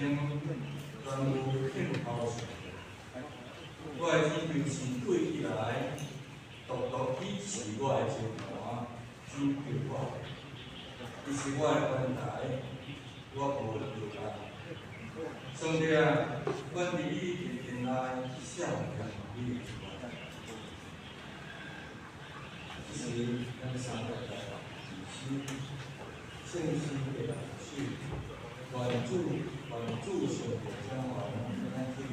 经全有听头上。我的指标是对起来，独独伊是我的招盘，指标我，伊是我的关台，我无落来。上帝啊，阮伫你面前内少年你的关，这是咱三个在自私、信心的老师，愿主上帝将我们安慰。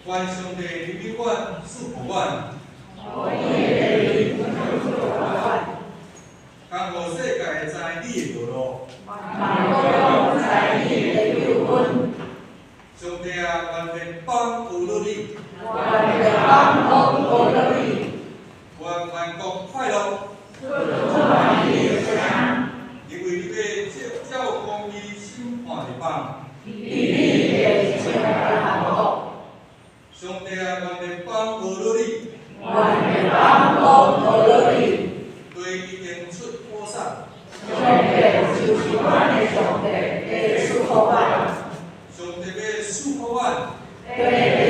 愿上帝怜悯阮，赐福阮。甘互世界知你的道路。上帝啊，愿平帮扶助你。愿万国快乐。因为你要照公义审判地方。上帝啊，愿平帮扶助你。对伊献出果实。上帝就是阮的上帝，会赐福阮。上帝要赐福阮。对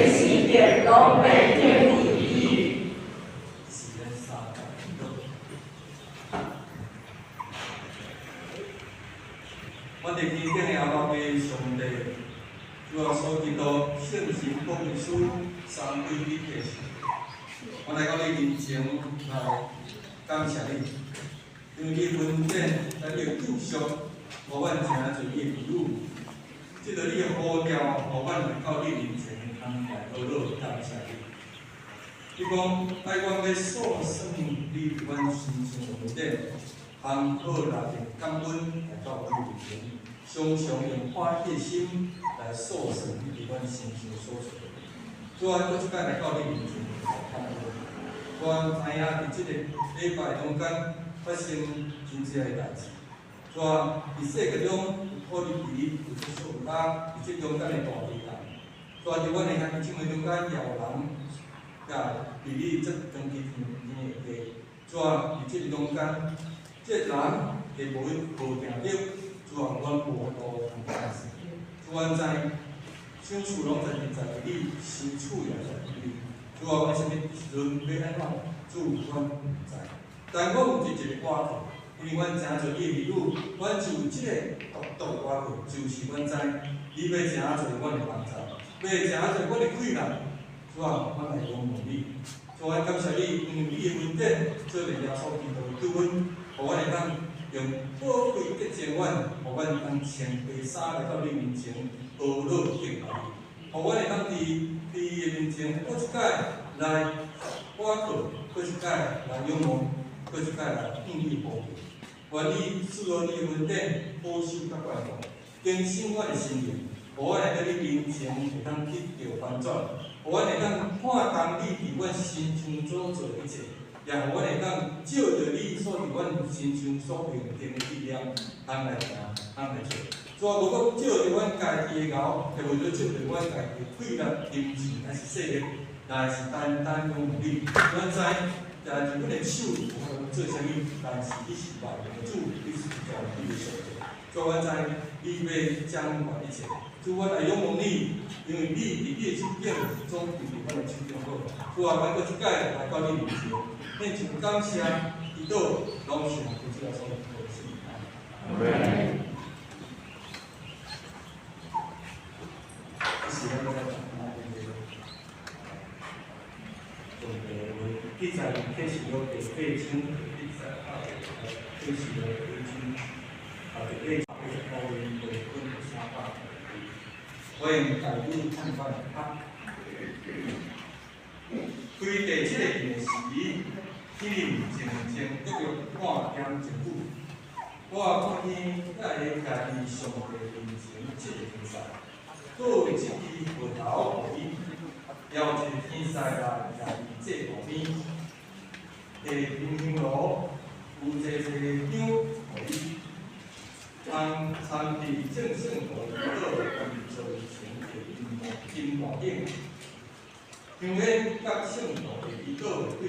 世界拢会天有意。是咱三个。我哋今天也要为上帝，主要所基督圣神福音书3对你启示。我来到你面前来感谢你，因为你分拣咱的救赎，互阮诚侪的礼物。即个你的呼召，互阮到你面前通来讨论感谢你。你讲爱阮要数算你阮身上的恩典，含好力的感恩来到你面前，常常用欢喜的心来诉说你伫阮心上所做的。主啊，我即摆来到你面前来看你。我知影伫即个礼拜中间发生真济个代志。主啊，伫世界中有土地皮，有出手拉，伫即中间的大地人。主啊，伫阮的乡亲们中间摇人，甲伫你这长期天的地。主啊，伫即个中间，即人会无定着。主啊，阮无路通行。主啊，知想厝拢在你，身处也在你。主啊，阮啥物时阵要安怎？主，阮毋知。但我有一个挂号，因为阮诚侪业力女，阮就有即个独到的挂号，就是阮知你要诚侪阮的帮助，要诚侪阮的贵人。主啊，阮来仰望你。主啊，感谢你，因为你的恩典做了耶稣基督的救恩，互阮会当用宝贵的情愿，互阮会当穿白衫来到你面前，学乐敬拜你，互阮会当伫伊的面前，搁一摆来挂靠，搁一摆来仰望，搁一摆来向你呼求。愿你赐予你的恩典，保守甲关顾，更新阮的心灵，互阮来到你面前会当得到翻转，互阮会当看重你伫阮心中所做的一切，也互阮会当照着你所伫阮心中所命定的力量，通来行，通来做。主啊，无讲照着阮家己的熬，也无照着阮家己的快乐、金钱，还是势力，但是单单仰望你，阮知。但是阮的手无法做啥物，但是你是万能的主，你是全能的上帝。主，阮知你要掌管一切。主，阮来仰望你，因为你伫你的手顶，总比阮的手顶好。主啊，阮搁一摆来到你面前，献上感谢、祈祷、拢是奉主耶稣基督的圣名。阿门。这是咱要来讲记载启示录第8章第12节，启示录8章第8高年为本相反。我用大语看法来看，开第7个殿时，天静静足足半点钟久。我看见在家己上帝面前7个天使，各一支葡萄互伊。邀一个天使来家己坐旁边，下冰香炉有济香互伊，参伫正圣道道建造成的金大顶，香烟甲圣道的祈祷对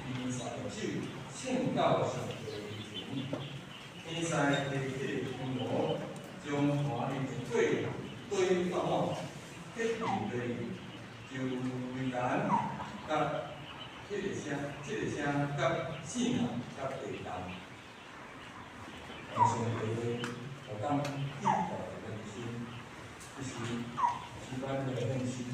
天使的手献到上帝面前。天使下迄个香炉，将盘的水堆放满，结冰落。就为难，甲这个声，甲信仰，甲地动，上帝有当记到人心，这是一般的认识。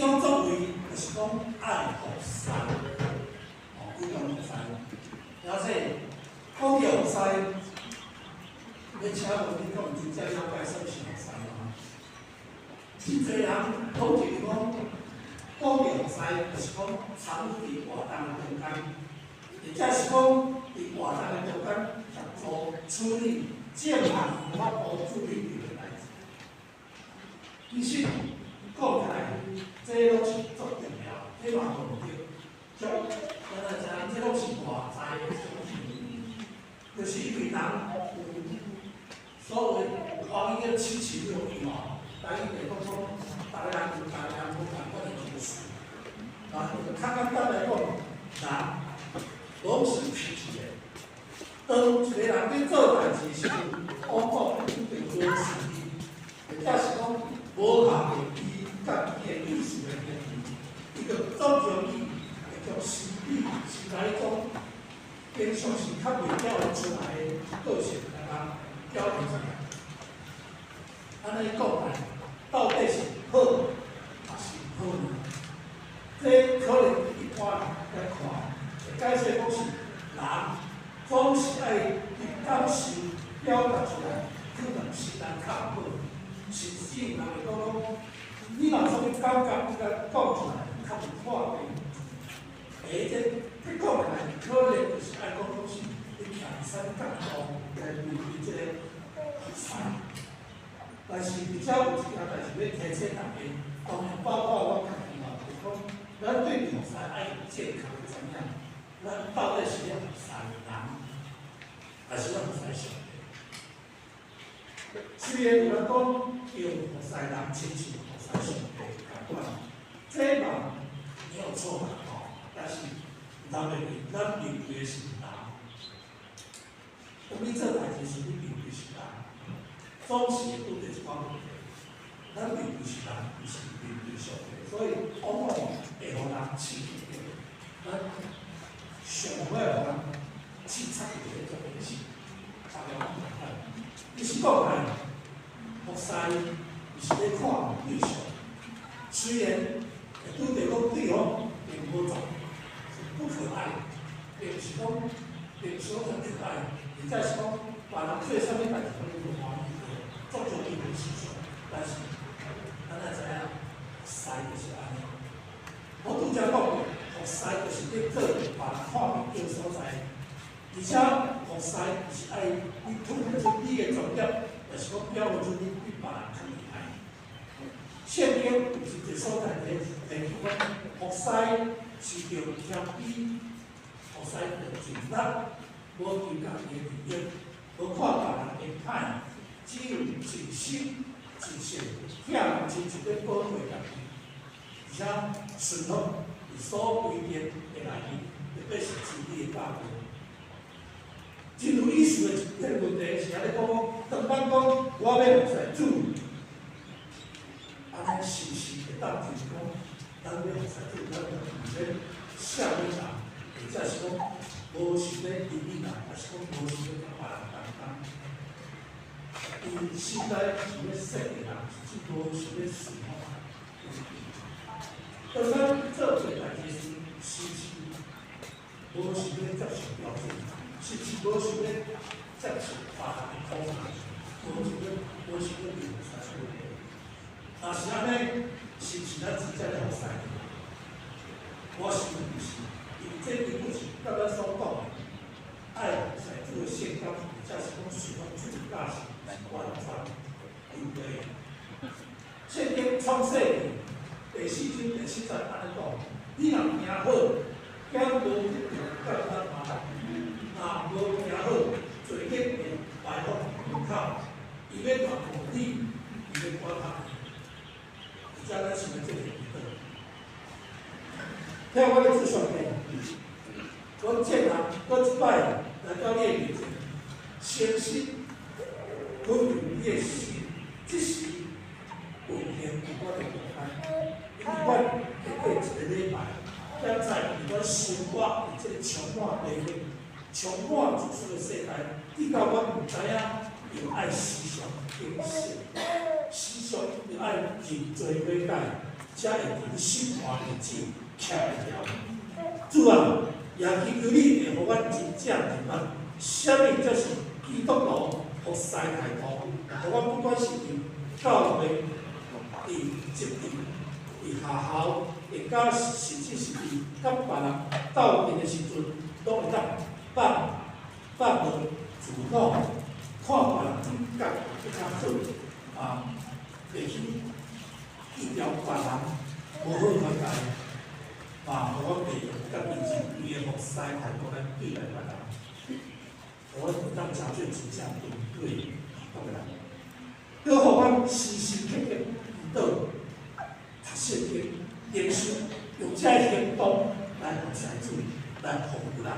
种作为就是讲爱服师，主动服师。而且讲到服师，要请问你讲真正了解什么是服师吗？真侪人统计讲，讲到服师就是讲参与伫活动的中间，或者是讲伫活动的中间协助处理正常无法无处理的代志。其实讲起来，这拢是足重要，这嘛无对。像咱来知，这拢是外在的东西，就是因为人有所谓欢喜的七情六欲嘛。但伊袂讲讲，逐个人有逐个人无同款的情绪。啊，简单来讲，人拢是脾气的。当一个人伫做代志时，往往一定会有时机，或者是讲无合着伊甲伊的意思的问题，伊就总容易会将心理是来一种平常时较袂表现出来的个性，来甲表现出来。安尼讲来，到底是好还是不好呢？这可能一般人来看，会解释讲是人总是爱伫感受表达出来，可能是人较好，甚至人会讲讲，你若啥物感觉，你甲讲出来，较有画面。这讲起来，可能就是爱讲讲是你强身角度来面对这个比赛。但是比较有一件代志要提醒大家，当然包括我家己嘛，就讲咱对比赛爱有健康的怎样，咱到底是要比赛人，还是要比赛上帝？虽然有人讲要比赛人亲像比赛上帝同款，这嘛没有错啦吼，但是咱袂记，咱面对的是人，当你做代志时，你面对是人。总是会拄着一款问题，咱面对是人，毋是面对上帝，所以往往会互人刺激着，咱上尾互人刺激着迄种东西，大家看看。其实讲来，服师是咧看对象，虽然会拄着讲对方并无做，是不可爱，并不是讲并不是讲很可爱，或者是讲别人做啥物代志，你无欢喜。作用伊有时阵，但是咱也知影，师就是安尼。我拄则讲过，服师就是咧做别人看唔到所在，而且服师是爱你突出你的专业，就是讲表现出你比别人较厉害。圣经有一个所在提出讲，服师是着谦卑，服师着尽力，无求家己的利益，无看别人的歹。只有尽心尽性，向亲像咧保护家己，而且顺服伊所规定的内容，特别是自己的教育。真有意思的一个问题是安尼讲，当咱讲我要服侍主，安尼是毋是会当就是讲，咱要服侍主，咱就毋免啥物人，或者是讲无想咧利益人，还是讲无想咧甲别人担当。伊现在是要说的人，是无想要顺服人。当咱做做代志时，是无想要接受标准，是无想要接受别人的苦难，无想要流产出来。若是安尼，是毋是咱真正了服侍？我想毋是，因为这根本是甲咱所讲的爱服侍主的性格，或者是讲顺服主的价值。完全有对。圣经创世记第4章第7节安尼讲：你若行好，囝无得着甲咱麻烦；若无行好，罪孽会摆放门口，伊要大护你，伊要管他。而且咱想要做一个，听我的自传呢，我见人，我一摆来到你的面前，相信。我用你的心，即时有限我的平安，因为我会过一个礼拜，现在我生活伫这个充满地面、充满自私的世界，直到我毋知影用爱思想、用思想，用爱认罪悔改，才会伫心肝日子徛会牢。主啊，也祈求你会互阮真正明白，啥物才是基督徒服侍态度，互阮不管是伫教会、伫职场、伫学校，会甲甚至是伫甲别人斗阵的时阵，拢会当放无自我，看别人感觉比较好，袂去计较别人无好款待，互我袂用甲以前伊的服侍态度来对待别人，互我会当真正真正对基督的人，要互我时时刻刻祈祷、读圣经、研修，用这行动来服侍主，来服务人。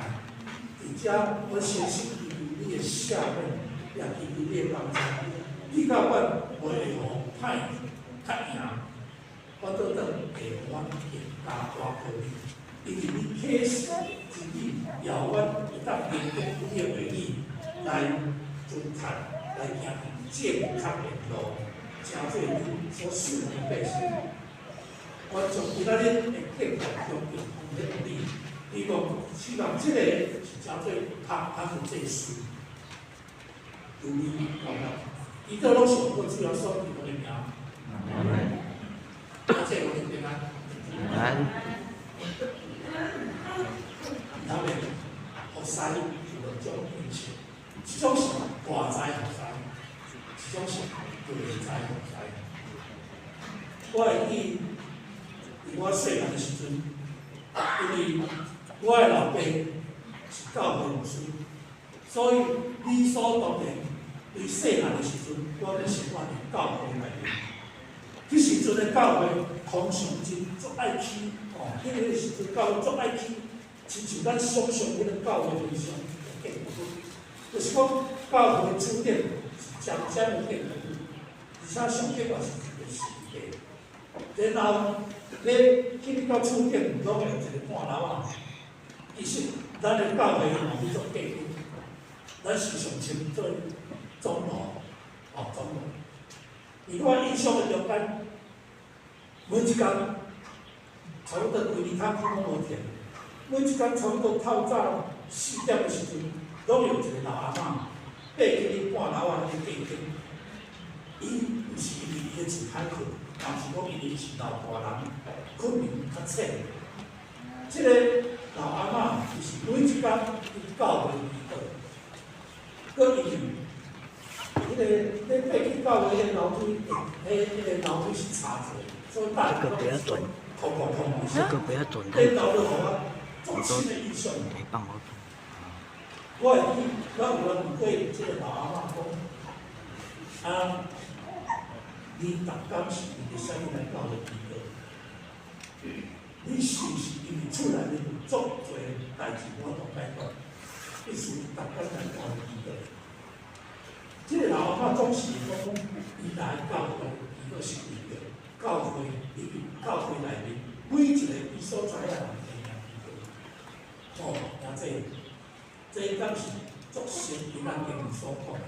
而且我相信你的下面，也祈求你的帮助。你甲阮袂互歹较赢，我倒转会互阮更加大可能，因为你启示之理，要阮会当明白你的话语，来遵从，来行正确的路，成做你所属的百姓。我从今仔日会更加恭敬你，希望这个是成做他的这事，由你搞到。伊都拢是我主要所记我的名，而且我就平安。然后呢，学师就有种运气，一种是外在学师，一种是内在学师。我会记，伫我细汉的时阵，因为我的老爸是教会牧师，所以理所当然。对细汉的时阵，我咧生活伫教会内面。迄时阵的教会通常真足爱去，迄个时阵教会足爱去，亲像咱想象迄个教会非常建固，就是讲教会主点是将有建固，而且上计划是一个时间。然后咧去到主点，拢会有一个半楼啊。其实咱的教会嘛，去做建固，咱时常称做。钟楼，钟楼。而我印象的中间，每一天差不多规日通拢无停，每一天差不多透早4点的时阵，拢有一个老阿嬷爬起哩半楼啊，迄个梯。伊毋是因为伊的厝歹困，但是讲因为是老大人，困眠较浅。即个老阿嬷就是每一天去教会祈祷，佮因为。迄个你爬去教会迄个楼梯，迄个楼梯是插座，所以大家都是头破痛的。这楼就互我足深的印象。我会记，我有人问过即个老阿嬷讲，你逐工是为着啥物来教会祈祷？你是毋是因为厝内面有足多代志我都解决，你是逐工来教会祈祷？即个老阿嬷总是讲，伊来教会，伊个是为着教会，因为教会内面每一个伊所知影人这敢是足神伊咱经所讲的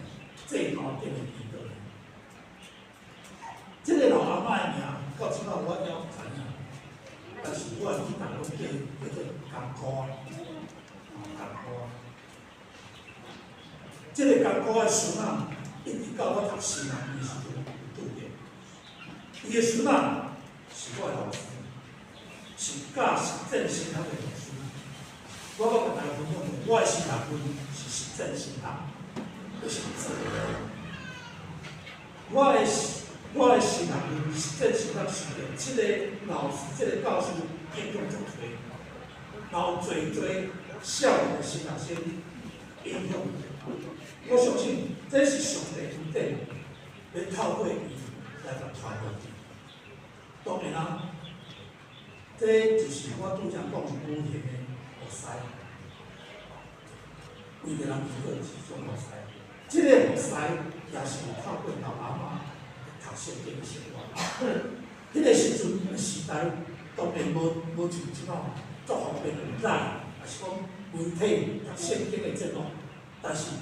最关键的祈祷。即个老阿嬷的名，到即摆我还知影，但是我去大陆叫做甘苦啊，甘苦啊。即个甘苦的孙仔，一直到我读师范的时阵拄着。伊的孙仔是我的老师，是教实证神学的老师。我甲大家分享，我的师范分是实证神学，就是我的师范分实证神学是着即个老师、即个教师影响足多，然后侪少年的神学生影响。我相信这是上帝恩典，要透过伊来甲传落去。当然啦，这就是我拄则讲古言的学师，为着人祈祷是种学师。这个学师也是有透过老阿嬷读圣经的生活。迄个时阵的时代，当然无像即摆足方便来，也是讲媒体读圣经的节目，但是。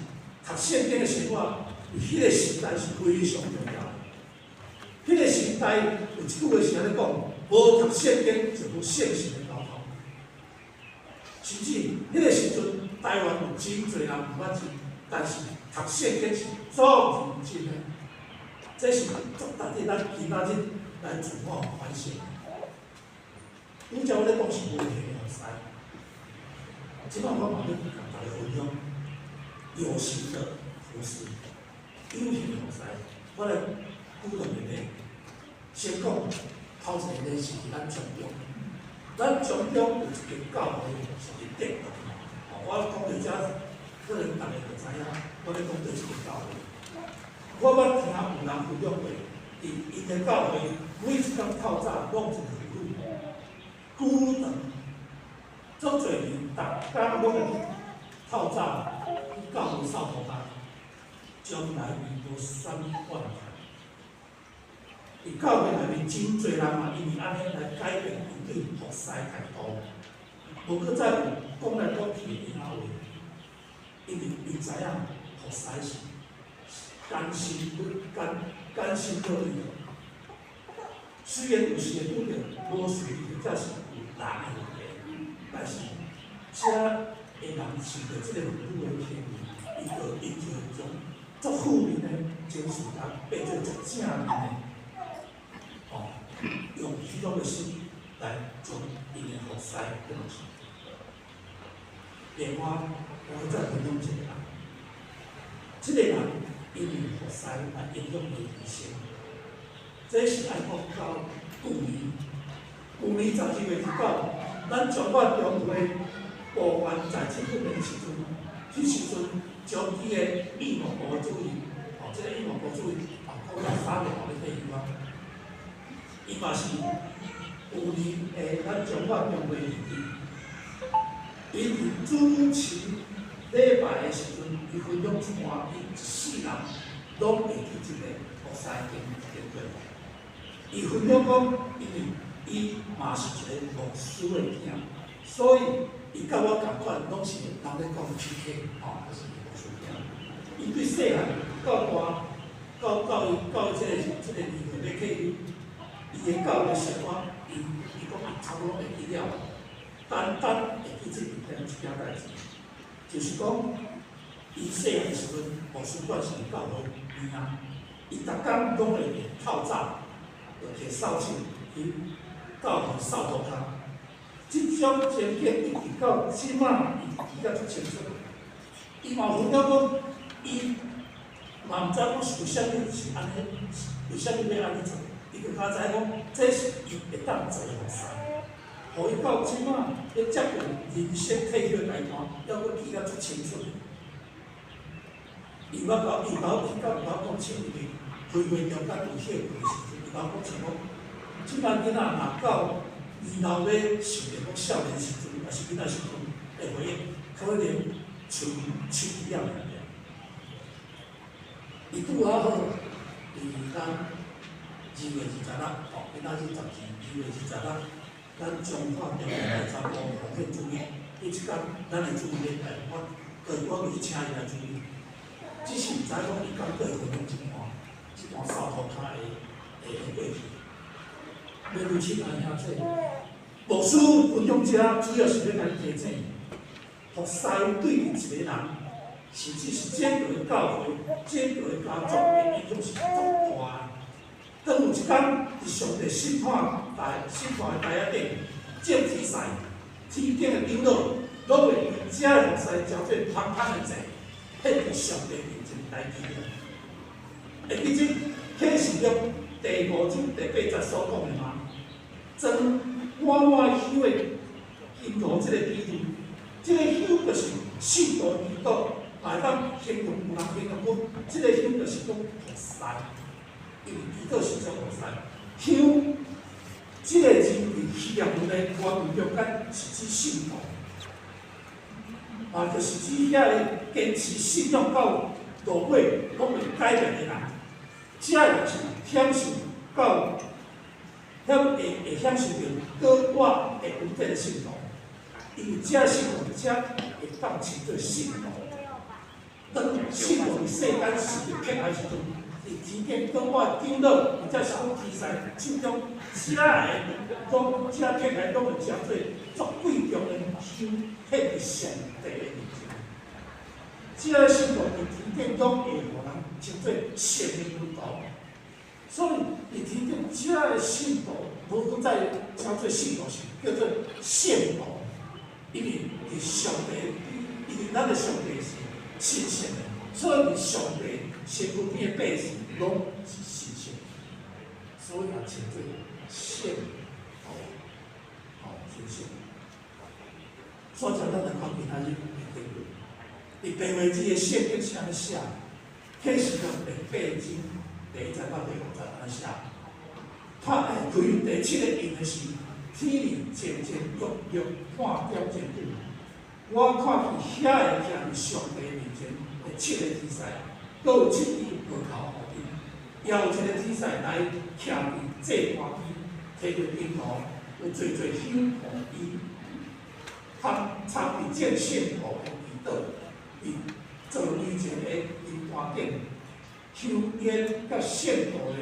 读圣经的生活，迄个时代是非常重要的。迄个时代有一句话是安尼讲，无读圣经就无现实的交通。甚至迄个时阵，台湾有真侪人毋捌字，但是读圣经是足认真的。这是足值得咱今仔日来自我反省。拄则我咧讲是无形的学师，即摆我嘛要甲大家分享有形的服饰，有形的学师。我来鼓动你哋，先讲头前咧是咱中中，咱中中有一个教会是伫德国，我讲到遮，可能大家就知影，我咧讲到即个教会。我捌听有人分享过，因个教会每一工透早拢一个妇女，久长，足侪人逐工拢会透早去教会扫涂骹，将来遇到3万人。伫教会内面真侪人嘛，因为安尼来改变因对服侍态度，无搁再有讲来讲去的因仔话，因为伊知影服侍是甘心乐意的。虽然有时会拄着无随意，或者是有人的问题，但是遮的人受到即个妇女的骗伊就从足负面的情绪来变做足正面的。用许多的心来将因的服侍变成。另外，我再分享一个人，这个人因为服侍来影响伊人生。这是爱讲到去年12月19，咱中华中会部员在这训练时阵，迄时阵将伊的义务部主任，这个义务部主任，讲到3月后咧退休啊。伊嘛是有年诶，咱中华中会议员。伊伫主持礼拜诶时阵，伊分享出话，伊1世人拢会去即个服侍经过。伊分享讲，因为伊嘛是一个牧师诶囝，所以伊甲我共款，拢是人咧讲 PK， 就是牧师囝。伊对细汉到大，到伊即个年岁要去。伊的教育生活，伊讲伊差不多会记了，单会记即一件代志，就是讲，伊细汉时阵，牧师馆是教会边啊，伊逐工拢会透早，就摕扫帚去教会扫涂骹。即种情景一直到即摆，伊记得足清楚。伊嘛分享讲，伊嘛毋知讲是为虾米是安尼，为虾米要安尼做。伊就较知讲，这是伊会当做的服侍，互伊到即摆要接近人生退休阶段，要阁记得足清楚。伊甲我讲，请伊开会中间有歇会时阵，伊甲我讲，即摆囡仔若到以后要想着讲少年时阵，还是囡仔时阵的回忆，可能像一样。伊拄好咱。2月26，今仔日12月26，咱中华中会参谋奉献主义，迄天咱的主义咧台湾，我去请伊来主义。只是毋知讲伊敢对分享一段扫涂骹的过去。要如亲爱兄弟，牧师分享者主要是要甲你提醒，服侍对一个人，甚至是整个教会、整个家族的影响是足大。当有一天，伫上帝审判的台仔顶，政治赛，天顶的长老，拢会以遮的服侍交做旁旁的债，迄是上帝面前代志了。会记即启示录第5章第8节所讲的吗？装满满香的金炉，即个比喻，即个香就是信徒祈祷，来当形容有人形容讲，即个香就是讲服侍。因为祈祷是做服侍，香即个字伫希腊文的原文中间是指信徒，就是指遐个坚持信仰到落尾拢袂改变的人，遮个是享受到会享受到高我的稳定的信徒，因为遮信徒遮会当称做信徒。当信徒伫世间受着迫害时阵，伫田间跟我经到，或者是讲题材手中写来，讲这题材拢会诚做足贵重的香，迄个上帝的物件。这个信徒伫田间中会互人称做圣灵道。所以，伫田间这个信徒，无讲再称做信徒是叫做圣徒，因为伫上帝，因为咱的上帝是神圣的，所以伫上帝身边的百姓拢是神圣，所以也称做圣徒，神圣。所以咱来看其他日的经文，伫白话字的圣经是安尼写，启示录第8章第1节到第5节安尼写。看开第7个印的是天灵渐渐跃跃看掉渐久。我看见遐个徛伫上帝面前的7个天使，都有7支葡萄互伊，也有1个天使来徛伫祭坛边，摕着银炉，有侪香互伊，插伫正圣土的祈祷，伫座位前的银坛顶，香烟甲圣土的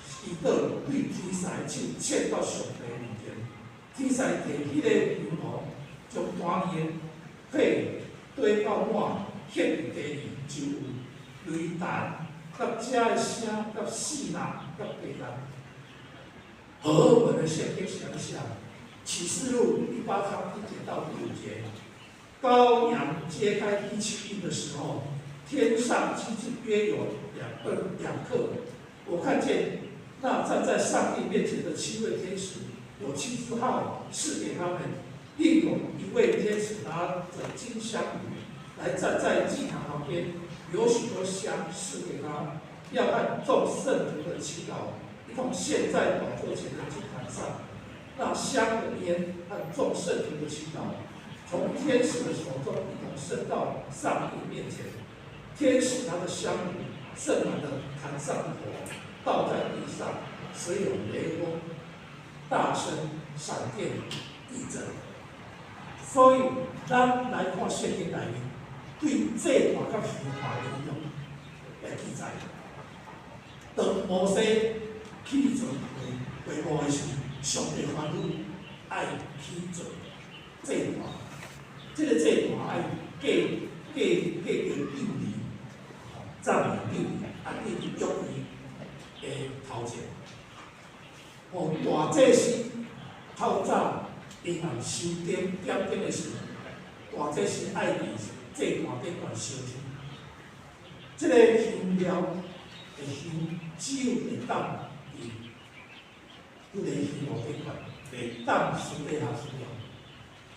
祈祷对天使手牵到上帝面前，天使摕迄个银炉，将坛里火堆到满，献伫地里，就有雷弹、甲遮的声、甲四人、甲地人。和文的圣经是安写：启示录第8章1节到第5节，羔羊揭开第7印的时候，天上机子约有2克。我看见那站在上帝面前的7位天使，有7支号赐给他们。另有1位天使拿着金香炉来站在祭坛旁边，有许多香赐给他，要和众圣徒的祈祷一同献在宝座前的祭坛上。那香的烟和众圣徒的祈祷，从天使的手中一同升到上帝面前。天使拿着香炉，盛满了坛上的火，倒在地上，随有雷轰、大声、闪电、地震。所以，咱来看圣经内面对祭坛甲香坛的应用来记载。当摩西起做会幕的时，上帝吩咐爱起做祭坛。这个祭坛爱过着印尼，藏的印尼，印尼约柜的头前。大祭司透早。因人收点灯的时候，大祭司爱伫祭坛顶悬烧香。这个香料的香，只有会当伫迄个香炉顶悬，会当私底下使用。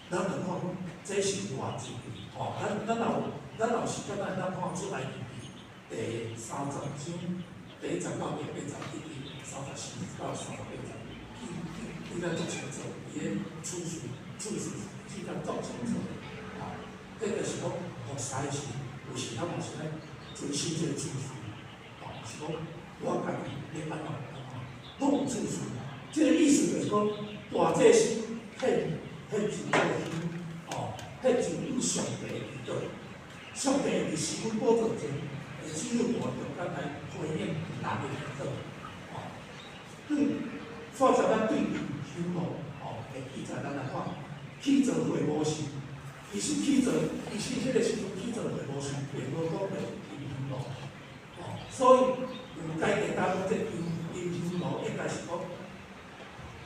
咱就看，这是偌济贵。咱有时间咱看出来第30章第1节到第8节，第34到38节。伊咱足清楚，伊个次序是咱足清楚的。这个是讲服侍时，有时咱嘛是咧遵守这个次序。是讲我家己咧安怎，拢有次序。这个意思就是讲，大祭司献自个香，献自于上帝的祈祷。上帝伫施恩宝座前，会只有我着咱来回应人的祈祷。所以咱对香炉，会记载咱来看，起做会幕时，其实迄个时阵起做会幕时，并无讲着金香炉，所以有解解答讲这金香炉应该是讲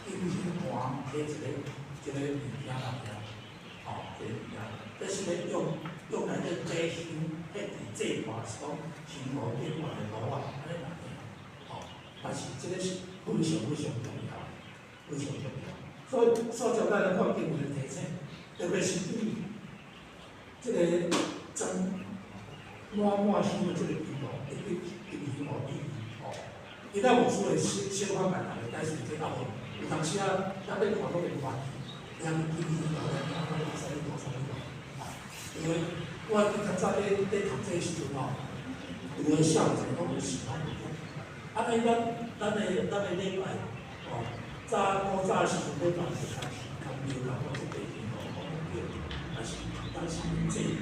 金香盘的一个物件来个，一个物件，这是咧用来咧祭香，迄伫祭坛是讲香炉顶悬的炉啊，安尼来个，但是这个是非常重要。非常重要，所以咱来看经文的提醒，特别是对这个真满香的这个地方，对香炉意义，伊咱有所谓小可慢慢的解释这后面，有当时啊，咱要看到个话题，咱金香炉咱看到啥物，因为我较早咧读这时阵有个校长讲有时间，安尼咱的礼拜，古早时阵咧办是较庙啦，或者地方讲庙，还是当时祭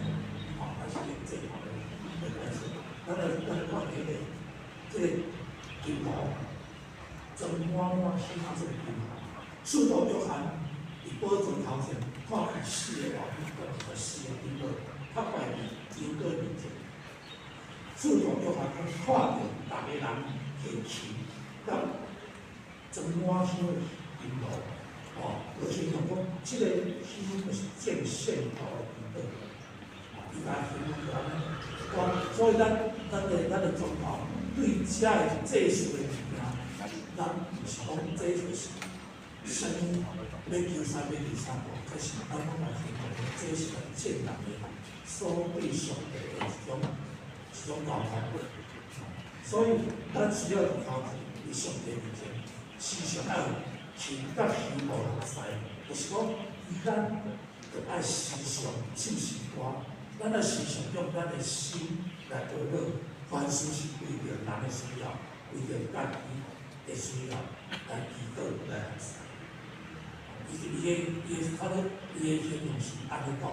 坛，还是祭坛的解释，咱来看第一个这个金头，真满满喜欢这个金头。使徒约翰伫宝座头前看见四个外面个四个经过，较快经过面前。使徒约翰看到大个人献旗，甲真满香的金头，就是讲这个香就是见圣道的金道。伊甲形容就安尼，所以咱的宗教对遮个祭祀的物件，咱毋是讲这就是神要求啥要求啥，可是咱讲来形容，这是见人的所对上帝的一种交通。所以咱需要有交通，伫上帝面前，时常要有情甲希望来使，就是讲咱着爱时常信息歌。咱要时常用咱的心来祷告，凡事是为着人的需要，为着家己的需要来祈祷来行使。伊的他的形容是安尼讲。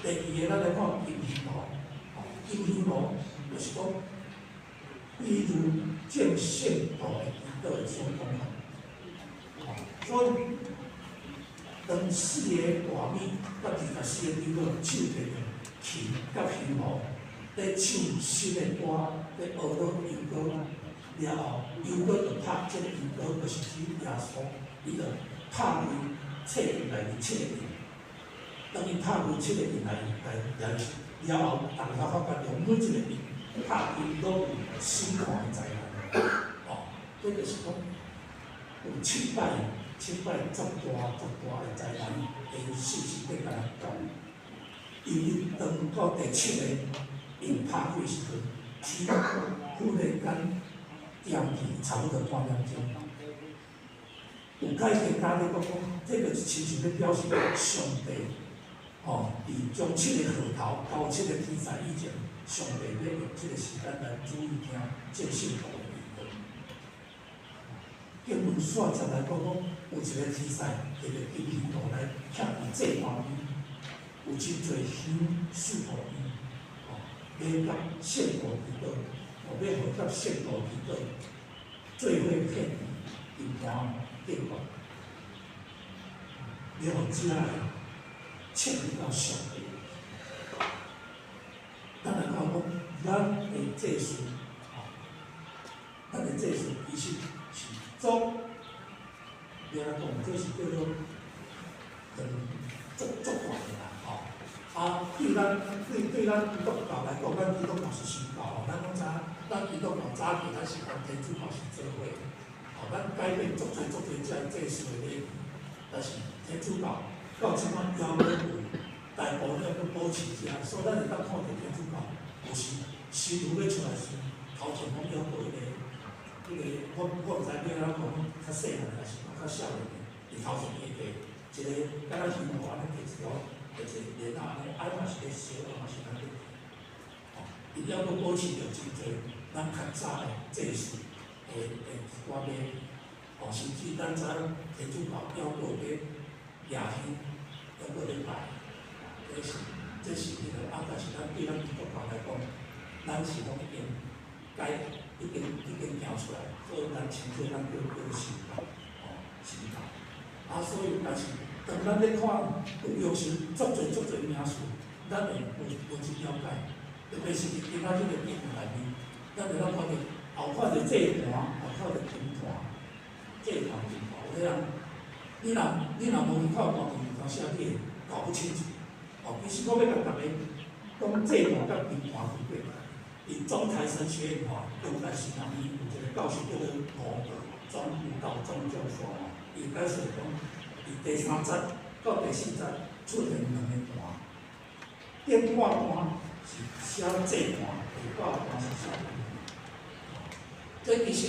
第二个，咱来看金星罗，金星罗就是讲，比如见圣道的祈祷的相功能。所以，当四个画面甲24个经过手提的琴甲皮毛，咧唱新的歌，咧学到音歌，了后音歌就拍这个音歌，就是指耶稣，伊就拍开册内面册面。当伊拍开册面来了后，大家发觉用每一个音拍开都有心看的灾难。这就是讲有失败足大的灾难，因事实对咱讲。因为当到第7个因拍开时阵，天忽然间亮起差不多半点钟。有解释家咧讲，这个是亲像咧表示上帝，伫将7个号头到7个天灾以前，上帝要用这个时间来注意听这信徒的祈祷。经文线接来讲，有一个天灾，一个金星罗来向伊祭花米。有真侪香赐互伊，要甲圣道祈祷，要互甲圣道祈祷，做伙献金盘敬拜，要互遮个献到上帝。咱来讲咱的祭祀，咱的祭祀其实是总，要来讲，这是叫做足大个啦。对咱基督教来讲，咱基督教是信教，咱基督教早期咱是跟天主教是做伙，咱改变足侪遮祭祀的礼仪，但是天主教到即摆还没有大部分要保持遮，所以咱会当看到天主教有时新妇要出来时，头前讲要求我毋知你安怎讲，较细汉还是较少年的，伊头前会摕一个，敢若新妇安尼摕一条。就是连啊，爱嘛是咧烧，嘛是安尼。伊要阁保持着真侪咱较早的祭祀的观念，甚至咱知天主教要阁咧夜香，要阁咧拜，这是迄个但是咱对咱基督教来讲，咱是拢已经行出来，所以咱称作咱叫信教，信教。所以但是。当咱咧看有用心足侪名词，咱会有真了解。特别是今仔日个经文内面，咱会当看到后看着祭坛，后看着金坛，祭坛金坛。有个人，你若无去看看金坛写你会搞不清楚。其实我要甲大家讲祭坛甲金坛分别。伫中台神学院用在西南伊有一个教授叫做吴庄武道庄教授，伊解释讲。第3节到第4节出现2个盘，点挂盘是写祭盘，地挂盘是写金盘。这其实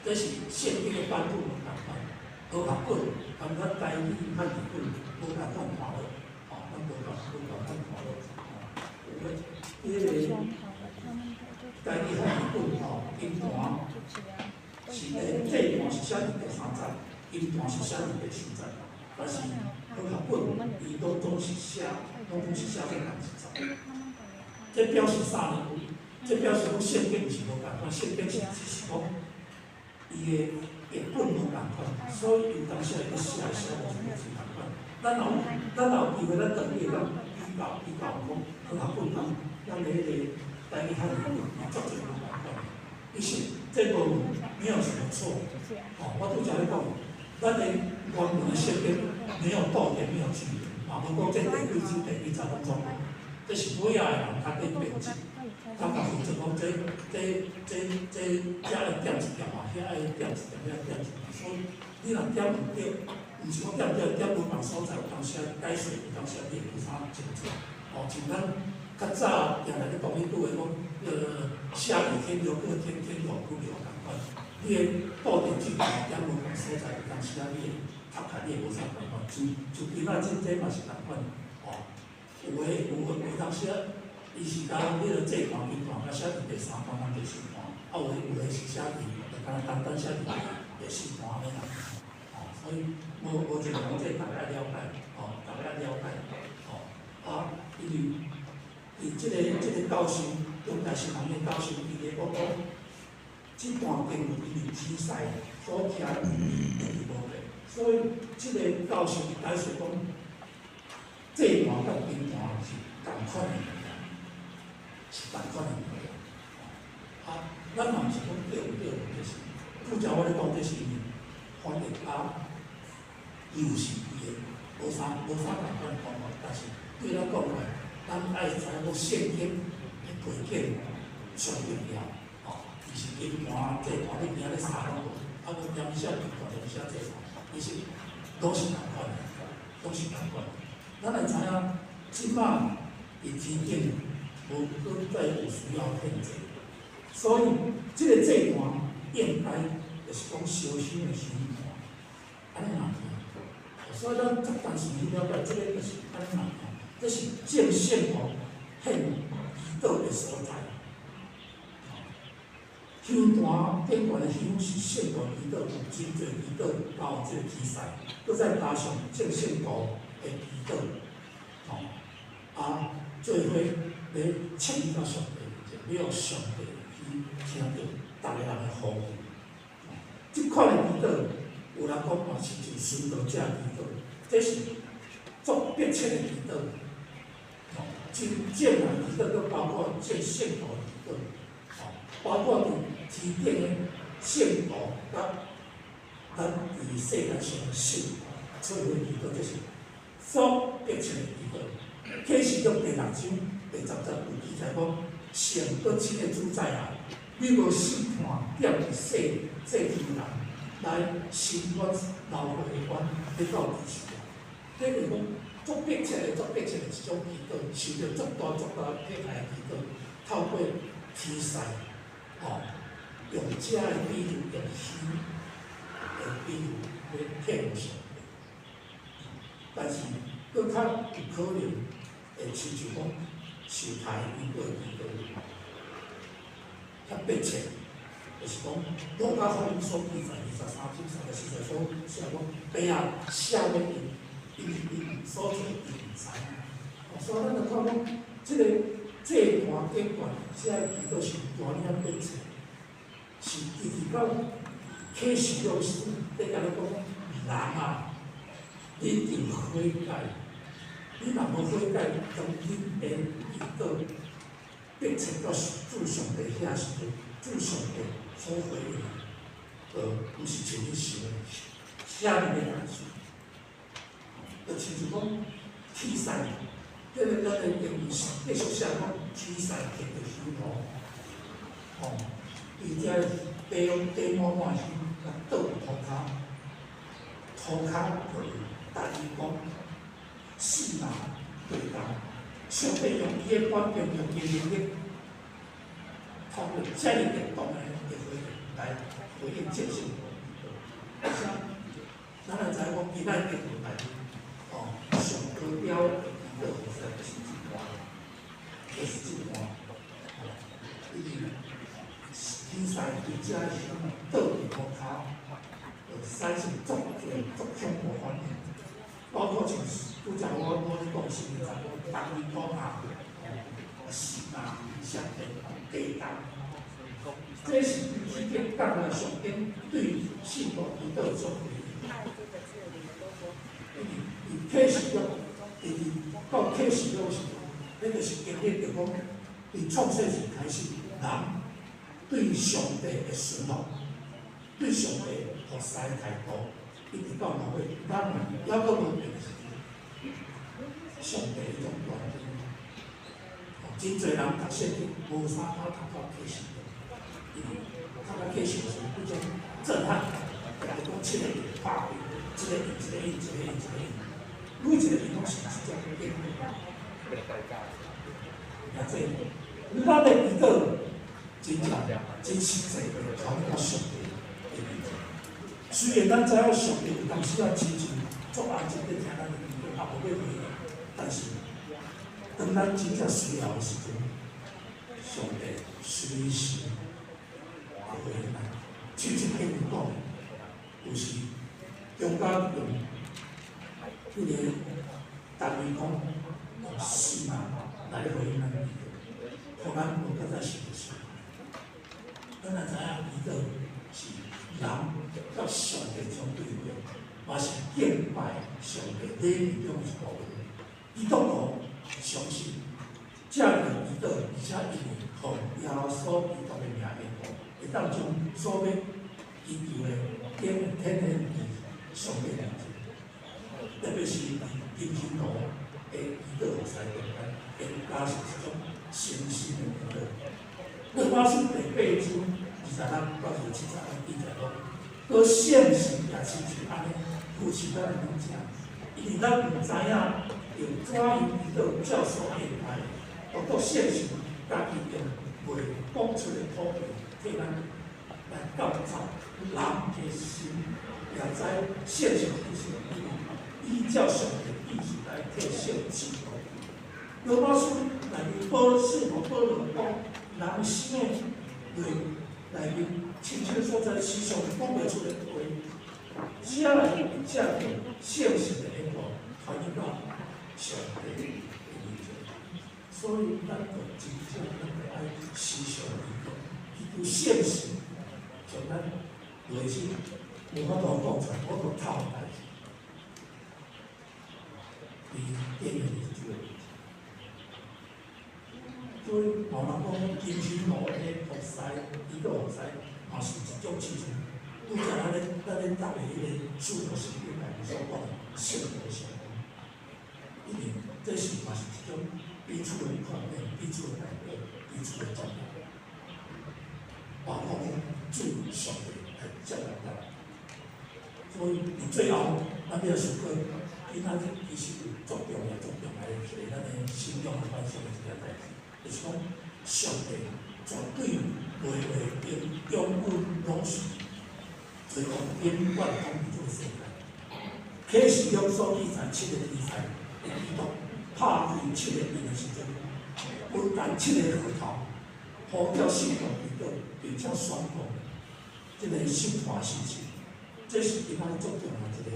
这是圣经的版本无同款，和合本，含咱台语和日本无同款看落，咱无同款看落。迄个台语和日本金盘是祭盘是写伫第3节，金盘是写伫第4节。但是和合本伊都是写，拢是写在同一节。这表示啥呢？这表示讲性别毋是无共款，性别是讲伊个业本无共款，所以有当时会写无共款。咱有机会，咱当地咱比较讲，很学本咱个迄个台语汉语足侪无共款。其实这个没有什么错，我拄则咧讲，咱个原本的性别没有道德，没有区别，无讲这地区只地区十分钟，这是每下个人较对标准。他讲是就讲这遮爱点一点嘛，遐爱点一点，遐点一点，所以你若点唔对，毋是讲点无共所在，有当时解释，有当时你有啥清楚。像咱较早定来咧讲，伊拄个讲下雨天留个天落雨流共款，你个道德制度点无共所在，有当时你个读起你无啥共款，就今仔日这嘛是共款，有当时。伊是讲迄个这段兵团，甲写伫第3段、第4段，有的是写伫，就单单写伫第4段安尼啦。所以无就讲这大家了解，大家了解，因为伊即个教授，中大新闻的教授，伊咧讲即段经文因为题材所听无咧，所以即个教授伊解释讲，这段甲兵团是共款的。是共款的物件，咱嘛毋是讲对毋对，就是拄则我咧讲，这是因为翻译伊有是伊个无啥共款的方法，但是对咱讲来，咱爱知影讲圣经的背景上重要，伊是经盘这盘你今仔日查到无，阮点写经盘，点写这盘，其实都是共款的，都是共款的。咱来知影，即摆伊天顶。无搁再有需要骗者，所以即个这段应该就是讲修心的心态，安尼嘛听。所以咱逐段是去了解，即个就是安尼嘛听，这是见圣徒献祈祷的所在。香坛顶悬的香是圣徒祈祷，有真侪祈祷到这个题材，搁再加上见圣徒的祈祷，最后。咧称伊到上帝，了上帝去听到逐个人的呼吁。即款的祈祷，有人讲嘛是就殉道者祈祷，这是足迫切的祈祷。真正的祈祷，佮包括这圣徒祈祷，包括伫天顶的圣徒，甲咱伫世界上的信，所有的祈祷，这是足迫切的祈祷。启示录第6章。第10节有记载讲，上搁即个主宰啊，你无试探点伫世天人来审判老岁的官，你到第时啊？这就是讲足迫切的一种祈祷，受到足大迫害的祈祷，透过题材，用遮的比喻，用虚的比喻来骗上帝，但是搁较有可能会亲像讲。受害伊个祈祷，较迫切，就是讲，路加福音所记载23章34节所写讲，爸啊，写给因所做伊毋知影。所以咱就看讲，这段经卷，这祈祷是大领迫切，是一直到启示录时，在甲你讲，人啊，你一定悔改。你若无悔改，从恁的祈祷迫切到主上帝遐时阵，主上帝所回应，毋是像你想的，写面的单词，就亲像讲天使，咱的英语继续写讲天使摕着香炉，伊遮地满满香，甲倒涂骹就答应讲。四人对答，上帝用伊的观点，用伊的能力，透过遮尔激动的回应来回应见证我。咱来知影讲，今仔日经文内底，上高标的一个所在就是这段，就是这段，伊天使对遮个倒伫涂骹，产生足恐怖反应，包括像。拄则我咧讲是，逐位讲啊，是人上帝地当。这是世间讲的上天对信徒伊都做回应。伊启示了，到启示了时，那个是经历着讲，从创世时开始，人对上帝的顺服，对上帝服侍的态度，一直到后尾，咱还阁无变是上帝迄种观念。真侪人读圣经，无啥法读到启示。读到启示时，迄种震撼，就讲七个拍片，一个印，每一个印拢是一种经历。也即，咱的祈祷真正真实在的靠到上帝的面前。虽然咱知影上帝有当时啊亲像作案者咧听咱的祈祷，也无要回应，但是当咱真正需要的时阵，上帝随时会回应咱。就像经文讲，有时中间用迄个单位讲用4万来回应咱的祈祷，互咱无较早想是。咱也知影祈祷是人甲上帝相对话，嘛是敬拜上帝礼仪中一部分。基督徒相信，这样祈祷，而且因为互耶稣基督的名缘故，会当将所要祈求的天然上帝面前，特别是金星路的祈祷使平安，会加上一种诚心的祈祷。罗马书第8章26到73记载讲，个现实也亲像安尼，有时咱会讲啥？因为咱唔知影用怎样祈祷教所安排，包括现实家己用未讲出的土地，替咱来教导人的心，也知现实是依照上帝意思来替现祈祷。罗马书内面保罗讲，人心的内面清清所在，时常讲袂出的话，只要来用这样现实的眼光反映到上帝的面前，所以咱就真正爱时常祈祷，现实像咱内心无法度讲出来，我都透来。电影里就有，所以某人讲金星路的服侍，祈祷服侍，嘛是一种亲像，拄则咱咧读的迄个主要是应该所讲圣的上帝，因为这是嘛是一种彼此的看见、彼此的代表、彼此的照顾，包括主上帝来接纳咱。所以最后，咱要想过。其他其实有足重要的，是咱的信仰的反省的一件代志，就是讲上帝绝对袂用永远拢是最后永远统治这个世界。启示录所记载7个题材，基督拍开7个印的时阵，分担7个核桃，呼叫信徒祈祷，并且宣布这个审判信息，这是今仔足重要一个。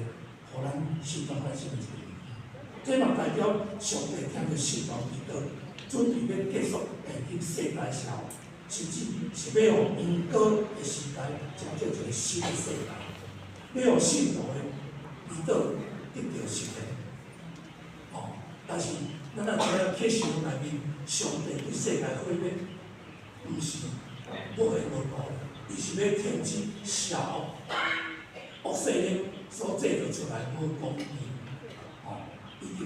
互咱信徒反省的一个原因，这嘛代表上帝听着信徒祈祷，准备要结束现今世代社会，甚至是要互因果的时代成就一个新的世代，要互信徒的祈祷得到实现。但是咱也知影启示录内面，上帝对世界毁灭，毋是无缘无故，伊是要停止邪恶势力。所制造出来无公义，以及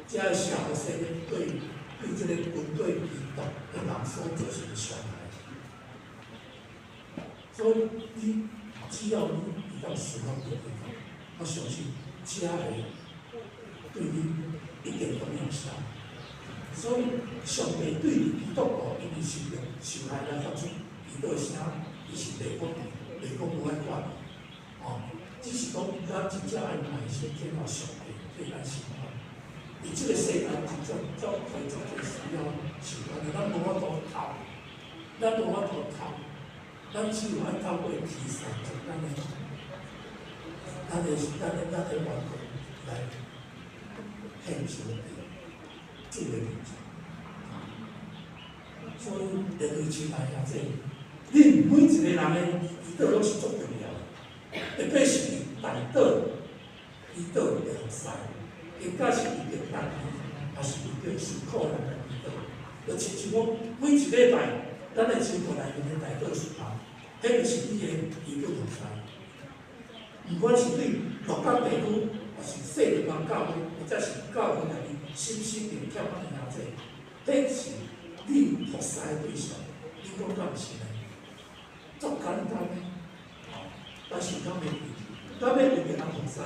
这个社会势力对这个军队运动的人所造成的伤害。所以你只要你遇到顺服的地方，我相信这个对你一定都影响。所以上帝对基督徒因为受害来发出祈祷声，伊是袂讲无爱管。只是讲，咱真正爱耐心听到上帝对咱心怀。而这个世界真正照推做最需要是讲，咱无法度逃，咱无法度逃，咱只有爱透过提升咱的员工来献上主的面前。所以连对亲爱兄弟，恁每一个人的祈祷拢是足重要的，特别是大祷、祈祷的服侍，应该是伊着单伊，还是伊着是靠人的祈祷。就亲像我每一礼拜，咱的生活内面的大祷是啥？迄个是你的祈祷服侍。毋管是对乐观地区，还是细地方教会，或者是教会内面新生灵跳班的兄弟，迄是你服侍的对象。你讲敢毋是呢？足简单的，但是咱袂记，咱要为着人服侍，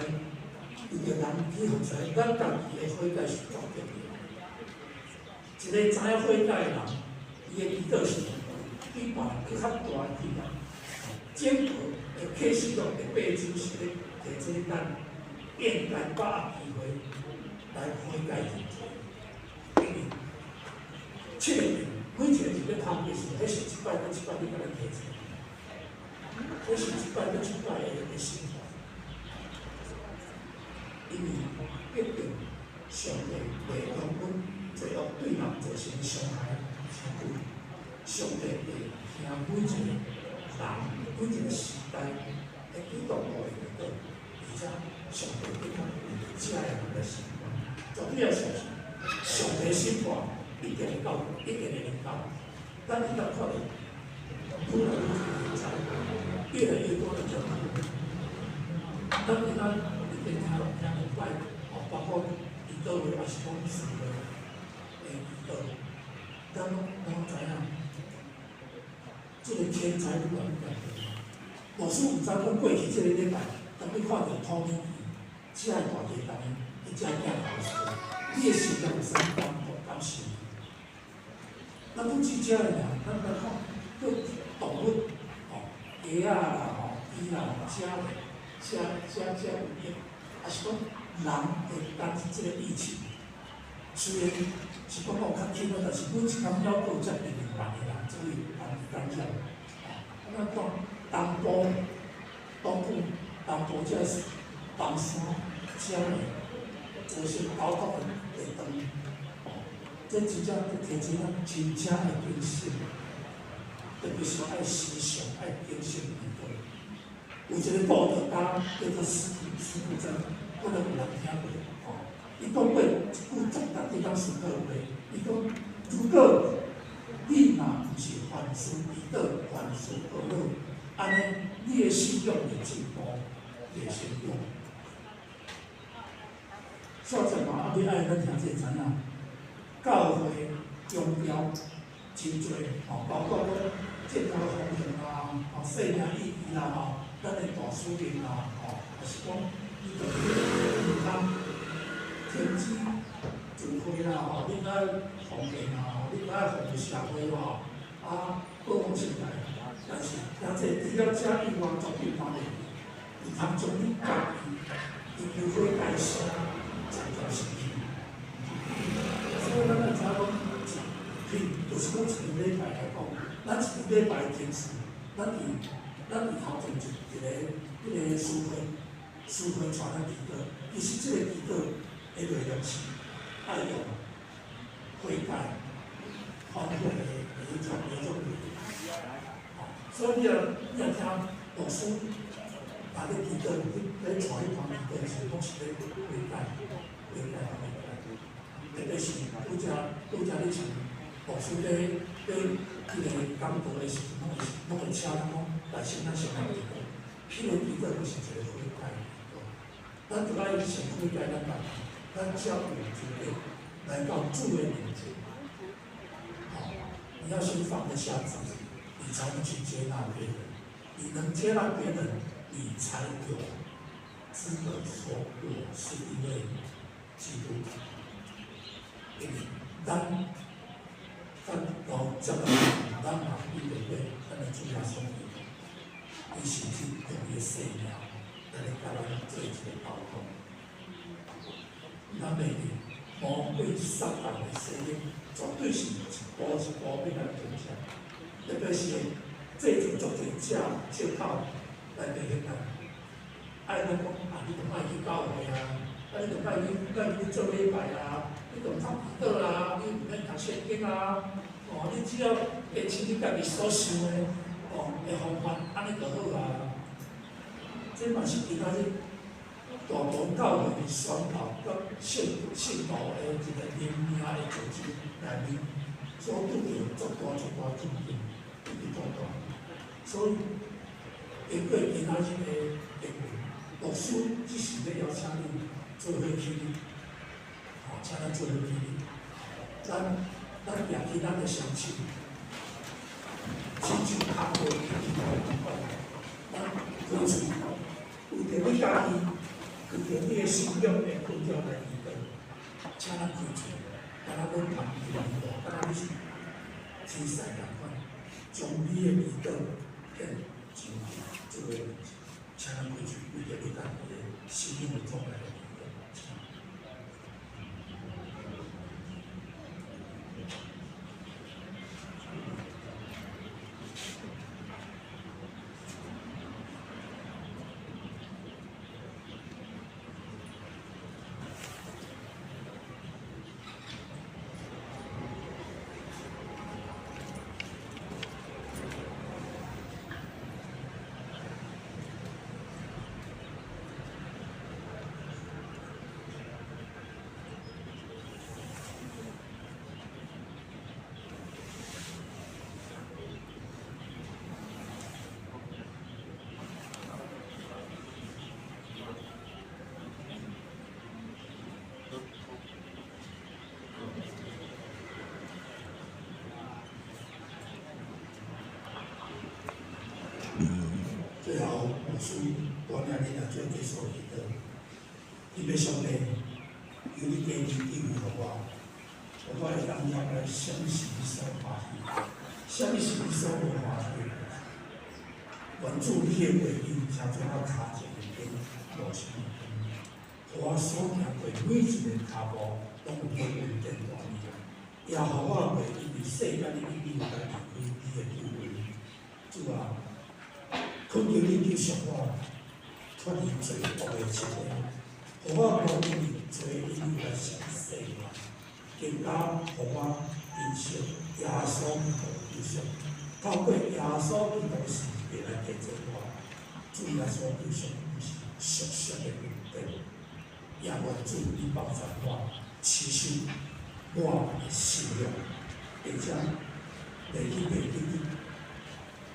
为着人去服侍，咱家己的悔改是足重要。一个知影悔改的人，伊的祈祷是比别人更较大的力量。坚决会启示着会八周是咧提醒咱应该把握机会来悔改认罪。因为确定每一个人咧通过时，迄是一摆搁一摆你甲咱提醒，迄是一摆搁一摆的心态。因为必定上帝会让阮罪恶对人造成伤害伤苦，上帝会听每一个人。每一个时代会遇到无会到，而且上帝对咱遮个人的心愿，绝对要相信，上帝审判一定会到，一定会临到。咱会当看到，愈来愈精彩，越来越多的人。咱今仔一边听礼拜，包括祈祷会，还是讲事会的祈祷，咱拢知影。这个天才愈来愈强。老师毋知讲过去这个礼拜，当你看到土耳其遮个大地当中，伊遮囝头时，你的心就有啥感受？咱不止遮个尔，咱来看，佫动物，鸡啦、鱼啦、虾有影，也是讲人会担这个疫情。虽然是讲较轻啊，但是每一天了都有遮200万个人注意感染。咱讲东部、这是东山、遮个，就是高高的地段，这真正提醒咱真正的警醒，特别是爱时常爱警醒面对。有一个报道家叫做史普真，可能有人听过。伊讲过一句重大地当思考的话，伊讲如果你若毋是凡事祈祷，凡事祷告，安尼你的信仰会进步，会成长。所以嘛，后尾爱咱听者知影，教会宗教真侪，包括讲健康方面啦，生命意义啦，咱的大使命啦，还是讲伊着健康。天资智慧啦，你爱奉献啦，你爱服务社会啦，各方面来。但是，但是除了这以外，绝对方面，伊通将你家己，伊就会改善，才叫实现。所以咱来知讲，就是讲一个礼拜来讲，咱一个礼拜的天时，咱伫头前一个书会传咱祈祷，其实这个祈祷。迄个就是爱用悔改、反悔的一种所以你要听老师把你祈祷，你传一旁祈祷是讲是咧悔改。特别是拄则你像老师咧迄个讲道的时阵，拢会请咱讲来先咱先来祈祷，迄个祈祷就是一个悔改。咱就爱先悔改咱家己。咱教育主义来到主的面前，你要先放得下自己，你才能去接纳别人。你能接纳别人，你才有资格说我是一位基督徒。因为咱老这个咱马必对对，咱的主要生活，伊是去用伊生命来甲咱做一个祷告。咱袂记，魔鬼撒旦的势力绝对是一步要来攻击，特别是这种足侪借口来骗咱。爱咱讲你著莫去教会啊，你著莫去做礼拜啊，你著通祈祷啊，你毋免读圣经啊，哦，你只要坚持你家己所想的，哦，的方法，安尼就好啊。这嘛是今仔日大同教会宣导甲信徒的一个灵命的组织内面所拄着足大进步，一直大。所以经过今仔日的会议，牧师只是要邀请你做伙去，哦，请咱做伙去，咱掠去咱的相信，亲像脚步去咱开喙，为着你家己，为着你的信仰的困扰来祈祷，请咱开喙，敢若阮谈祈祷，敢若你是天使共款，将你的祈祷变真做伙，请咱开喙，为着你家己的信仰的状态来祈祷。最后，牧师带领你来做结束祈祷。你要上帝，由你家己定义互我会当下来相信你所欢喜，相信你所无欢喜的。愿主你的话语，请做我脚前的灯，路上的灯，互我所行过每一个脚步，拢有永远见大你。也互我袂因为世间的意义来离开你的救恩。主啊！恳求你救赎我，脱离罪恶的七个，互我无因为罪因来伤世我，更加互我认识耶稣基督救赎，透过耶稣基督事业来解决我。主耶稣救赎不是俗世的目的，也愿主你帮助我，持续我的信仰，并且袂去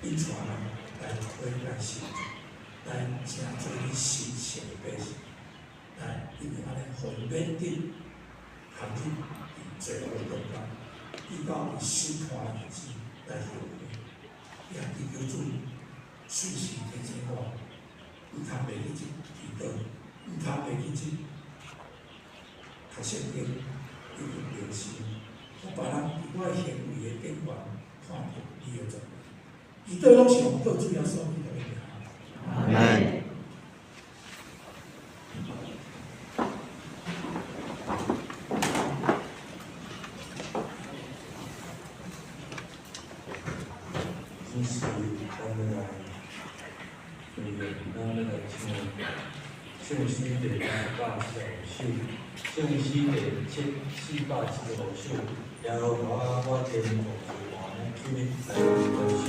引传人。来回来信主，来成做你神圣的百姓，来因为安尼，互伊免得含你伫罪恶中间，直到伊审判的日子来后悔，也祈求主随时提醒我，毋通袂去祈祷，毋通袂去读圣经，有良心，互别人伫我的行为的顶端看到你的作为。祈祷拢是用靠主耶稣基督的名。阿门。真是咱们来，咱们来唱圣诗第445首，圣诗第445首，耶和华我天父。今天来分享。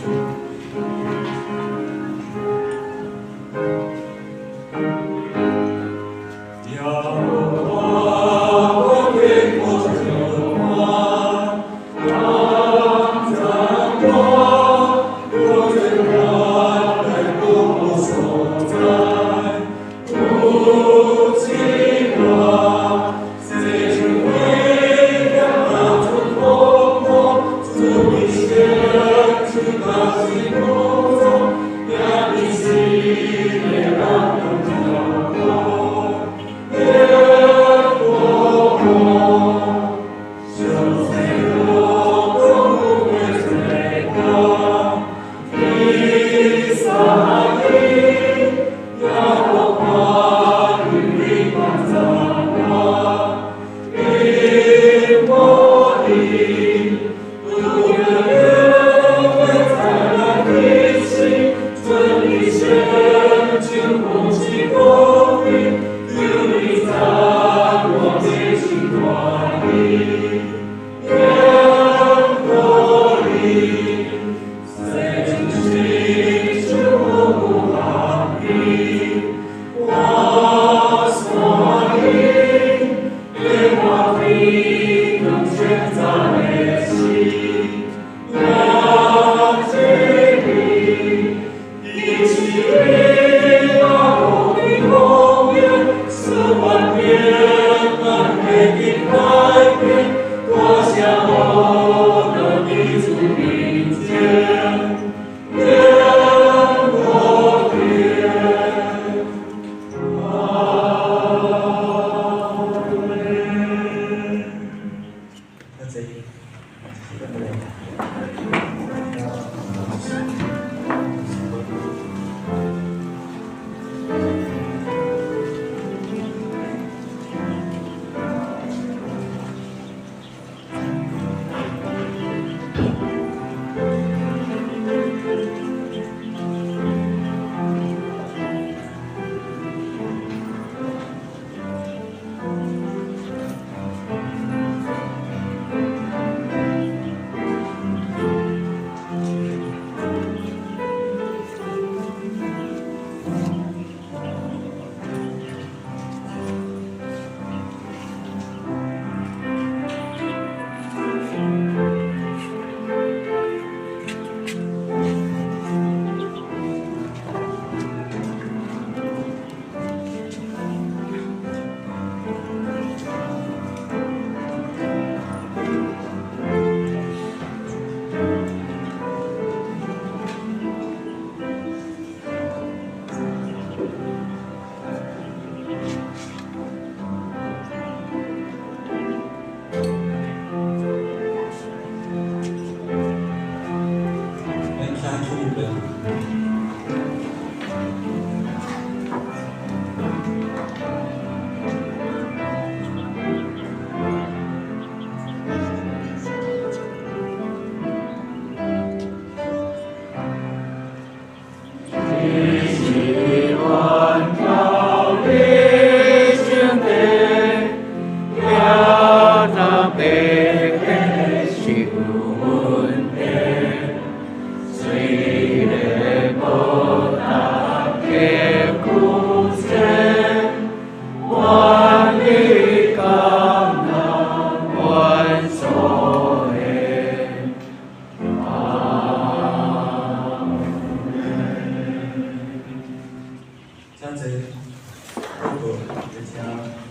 也请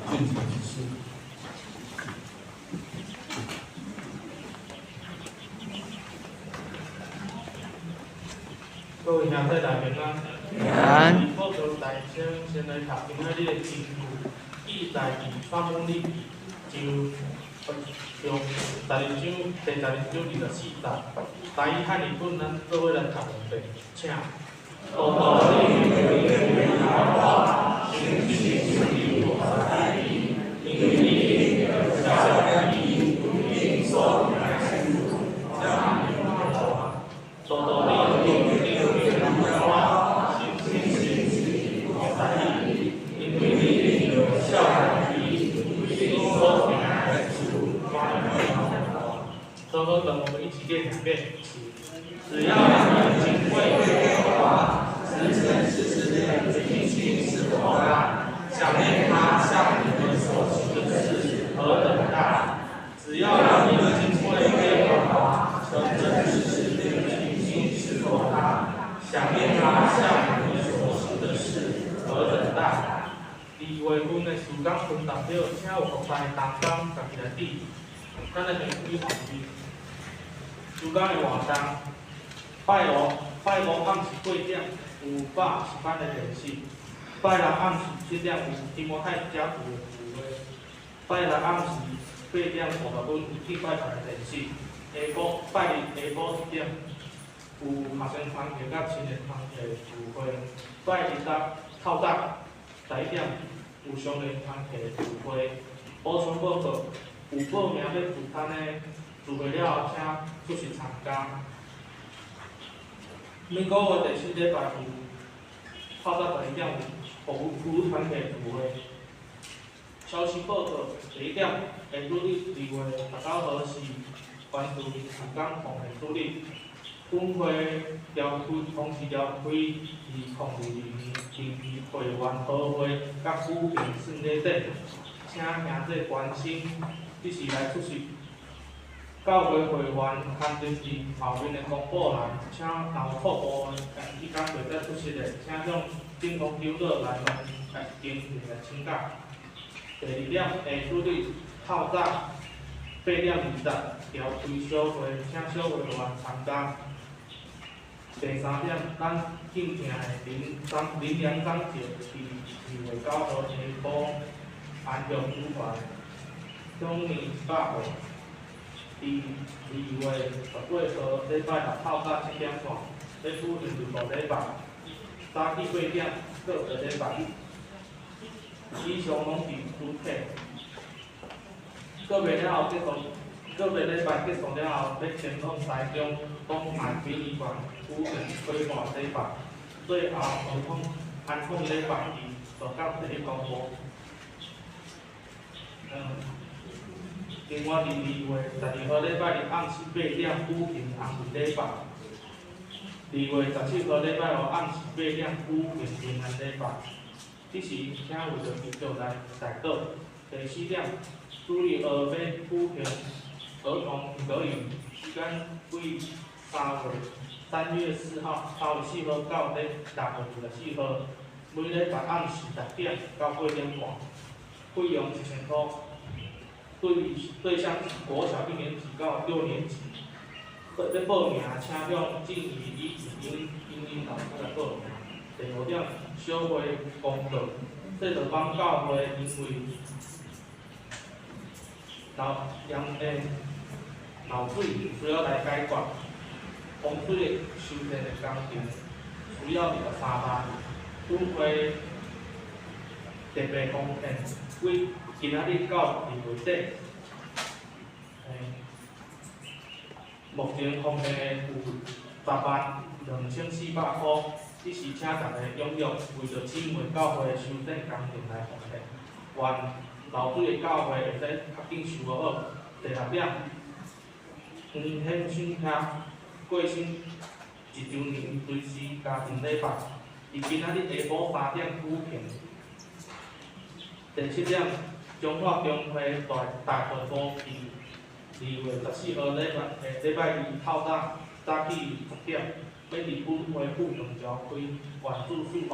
俊杰指示。各位兄弟大平安。平安。我从大声先来读今仔日的经句，记载伫撒母耳记就12章第12章24节。台语汉语本咱做伙来读两遍，请。多多利于他话，信心是你我在意，因为你的教义不应说乃是让你话，多多利于他话，信心是你我在意，因为你的教义不应说乃是所以等我们一起念两遍，只要你敬畏耶和华，实诚实实的尽心是我大，想念他向你们所行的事何等大。只要你们敬畏耶和华，诚诚实实的尽心是我大，想念他向你们所行的事何等大。2月份的时间分达了，请有国台同工家己来滴，咱来评比环境。时间的活动，拜五暗时8点有百10班的联系，拜六暗时7点有提摩太家族的聚会，拜六暗时8点50分有敬拜团的联系，拜日下晡1点有学生团体甲青年团体的聚会，拜日透早11点有少年团体的聚会。补充报告，有报名要聚餐的。聚会了后，请出席参加。每个月第4礼拜有透早11点有妇女团体聚会。消息报告：第1点，下主日2月19号是关注民事工防的主日，本会同时召开2022年定期会员好会甲股评顺利等，请兄弟关心，只是来出席。教会会员刊登伫后面的公布栏，请劳拓部门即天袂使出席的，请向政府纠乐来经营来请假。第2点，下主日透早8点20召开小会，请小会员参加。第3点，咱敬请的林良长节伫2月9号下晡安阳主办，享年100岁。2月18号礼拜六透早7点半，要举行日报礼拜，早起8点，各个礼拜日。以上拢是主体。个月了后结束，个月礼拜结束了后，要前往台中东海殡仪馆举行开办礼拜，最后安放礼拜就到第一公布。另外，2月12号礼拜日暗时8点举行红运礼拜；2月17号礼拜五暗时8点举行平安礼拜。这时，请为着继续来代祷。第4点，主日要举行儿童表演，时间为3月4号3月4号到6月24号，每礼拜暗时10点到8点半，费用1000块。对象是国小1年级到6年级。要报名，请向静怡英老师来报名。第5点，小会公告，这就帮教会因为漏水需要来解决，洪水的修缮的工程需要23万，本会特别贡献为今仔日到2月底，目前奉献有102400块，只是请大家踊跃为着姊妹教会的修缮工程来奉献，愿漏水的教会会使较紧修好。第6点，黄显信兄过身1周年随时家庭礼拜，伫今仔日下晡3点举行。第7点，中华中会大会部伫2月14号礼拜2透早起10点，要伫本会附中召开原子数学。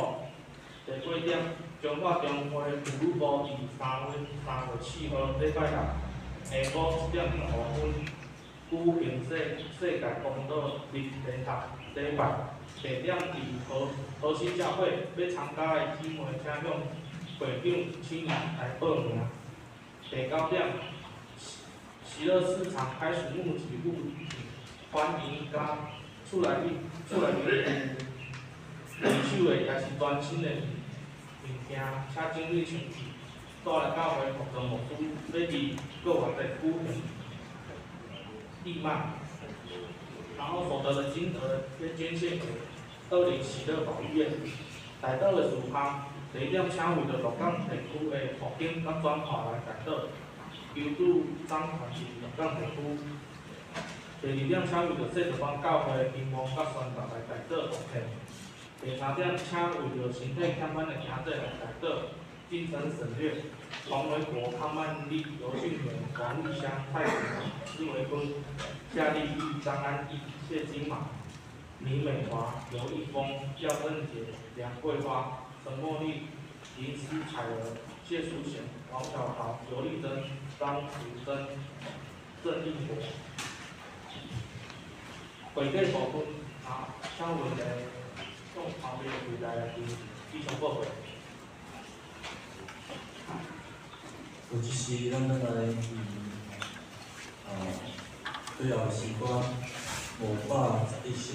第8点，中华中华妇女部于3月4号礼拜六下午1点5分，举行世界公道日礼堂礼拜，地点伫核心教会，要参加的姊妹请向会长亲自来报名。第9点，喜乐市场开始募集物品，欢迎甲厝内面二手的也是全新的物件，请整理清气，带来教会服装牧师要伫各地举行义卖，然后所得的金额要捐献给20喜乐保育院。台岛的事项，第1点请为着鹿港地区的福建甲转化来台岛，求助掌权是鹿港地区。第2点请为着世俗邦教会的希望甲宣告来台岛奉献。第3点，请为着身体欠翻的兄弟来台岛进城省略。黄维国、康曼丽、刘俊元、王玉香、蔡子强、施维坤、夏丽玉、张安义、谢金马、李美华、刘一峰、廖正杰、梁桂花、陈茉莉、林思彩儿、谢淑贤、王小豪、刘丽珍、张淑珍、郑义国。会计部分请问用旁边的柜台来进行报告。有一时，咱要来最后时光511首，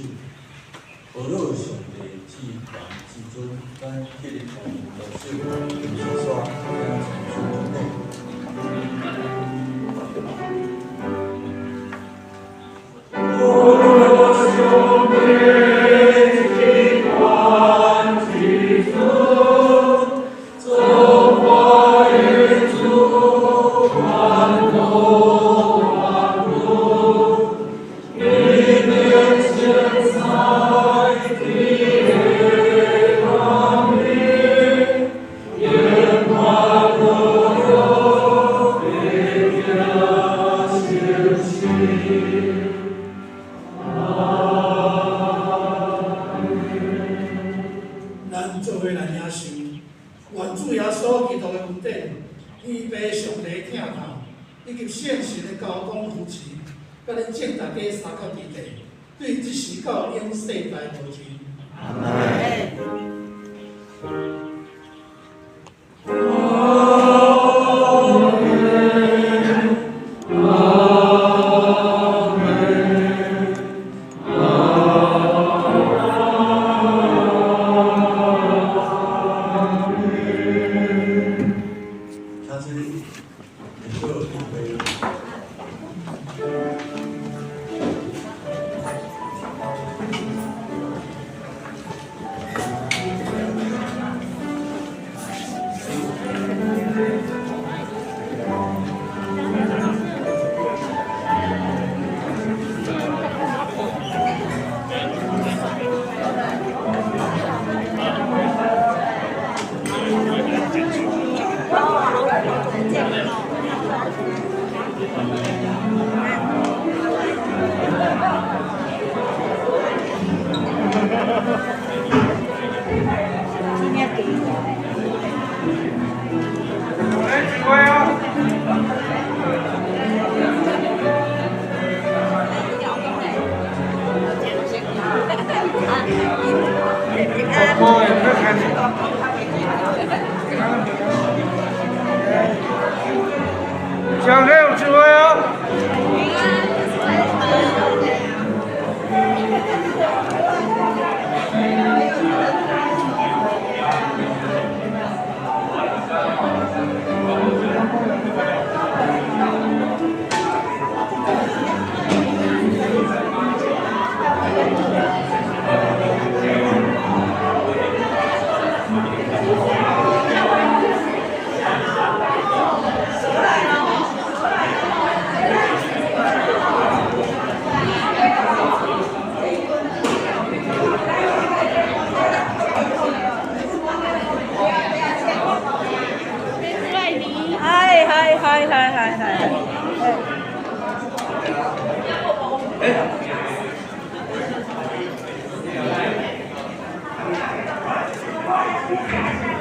何乐上帝至凡至尊，咱迄日同老师是说听从想很有智慧哦。嗨。